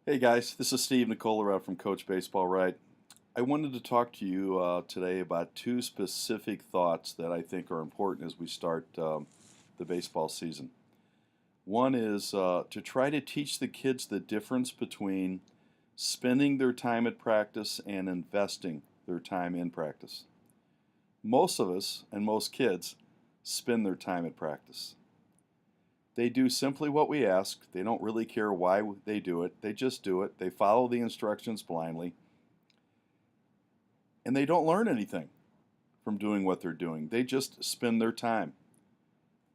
Hey guys, this is Steve Nicollerat from Coach Baseball Right. I wanted to talk to you today about two specific thoughts that I think are important as we start the baseball season. One is to try to teach the kids the difference between spending their time at practice and investing their time in practice. Most of us and most kids spend their time at practice. They do simply what we ask. They don't really care why they do it. They just do it. They follow the instructions blindly. And they don't learn anything from doing what they're doing. They just spend their time.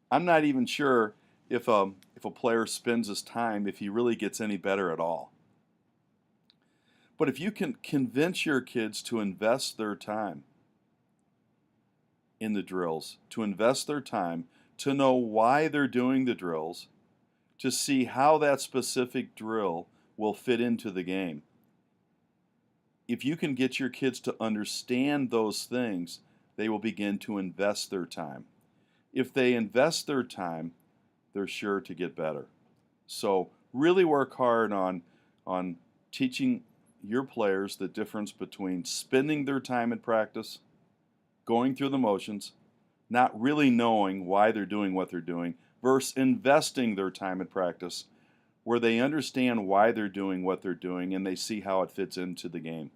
I'm not even sure if a player spends his time, if he really gets any better at all. But if you can convince your kids to invest their time in the drills, to invest their time, to know why they're doing the drills, to see how that specific drill will fit into the game. If you can get your kids to understand those things, they will begin to invest their time. If they invest their time, they're sure to get better. So really work hard on teaching your players the difference between spending their time in practice, going through the motions, not really knowing why they're doing what they're doing, versus investing their time in practice where they understand why they're doing what they're doing and they see how it fits into the game.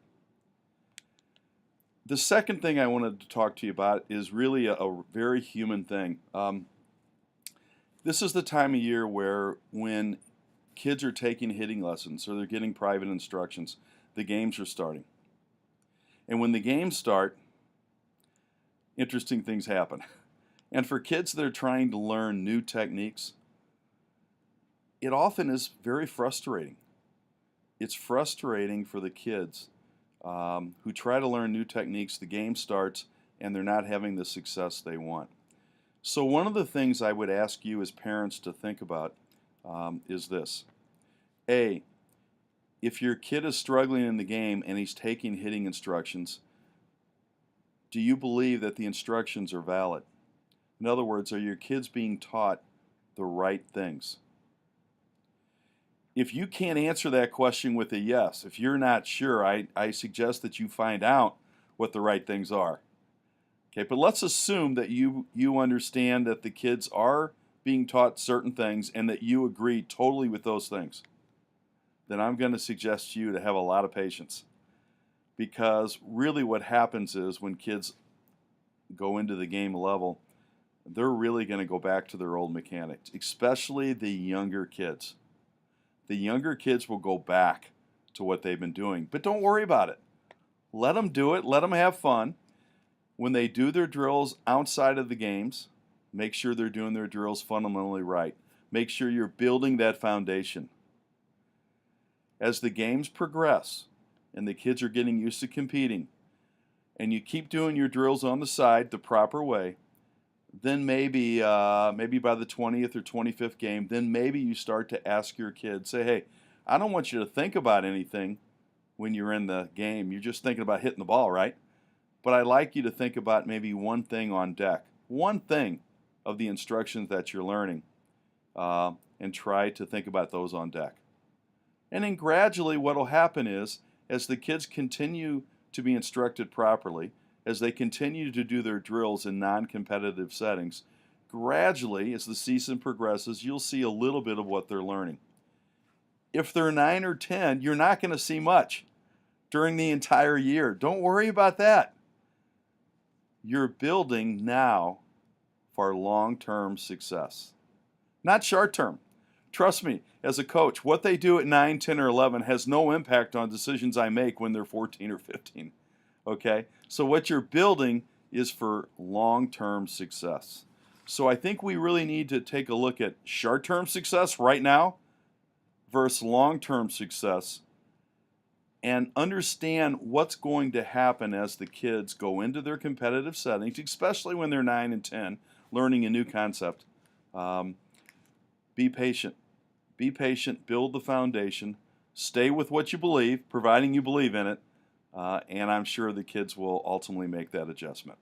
The second thing I wanted to talk to you about is really a very human thing. This is the time of year where when kids are taking hitting lessons or they're getting private instructions, the games are starting. And when the games start, interesting things happen. And for kids that are trying to learn new techniques, it often is very frustrating. It's frustrating for the kids who try to learn new techniques. The game starts and they're not having the success they want. So one of the things I would ask you as parents to think about is this. A, if your kid is struggling in the game and he's taking hitting instructions, do you believe that the instructions are valid? In other words, are your kids being taught the right things? If you can't answer that question with a yes, if you're not sure, I suggest that you find out what the right things are. Okay, but let's assume that you understand that the kids are being taught certain things and that you agree totally with those things. Then I'm going to suggest to you to have a lot of patience. Because really what happens is when kids go into the game level, they're really going to go back to their old mechanics, especially the younger kids. The younger kids will go back to what they've been doing. But don't worry about it. Let them do it. Let them have fun. When they do their drills outside of the games, make sure they're doing their drills fundamentally right. Make sure you're building that foundation. As the games progress and the kids are getting used to competing, and you keep doing your drills on the side the proper way, then maybe by the 20th or 25th game, then maybe you start to ask your kids, say, hey, I don't want you to think about anything when you're in the game. You're just thinking about hitting the ball, right? But I'd like you to think about maybe one thing on deck, one thing of the instructions that you're learning, and try to think about those on deck. And then gradually what will happen is, as the kids continue to be instructed properly, as they continue to do their drills in non-competitive settings, gradually, as the season progresses, you'll see a little bit of what they're learning. If they're 9 or 10, you're not going to see much during the entire year. Don't worry about that. You're building now for long-term success, not short-term. Trust me, as a coach, what they do at 9, 10, or 11 has no impact on decisions I make when they're 14 or 15. Okay? So what you're building is for long-term success. So I think we really need to take a look at short-term success right now versus long-term success and understand what's going to happen as the kids go into their competitive settings, especially when they're 9 and 10, learning a new concept. Be patient. Be patient, build the foundation, stay with what you believe, providing you believe in it, and I'm sure the kids will ultimately make that adjustment.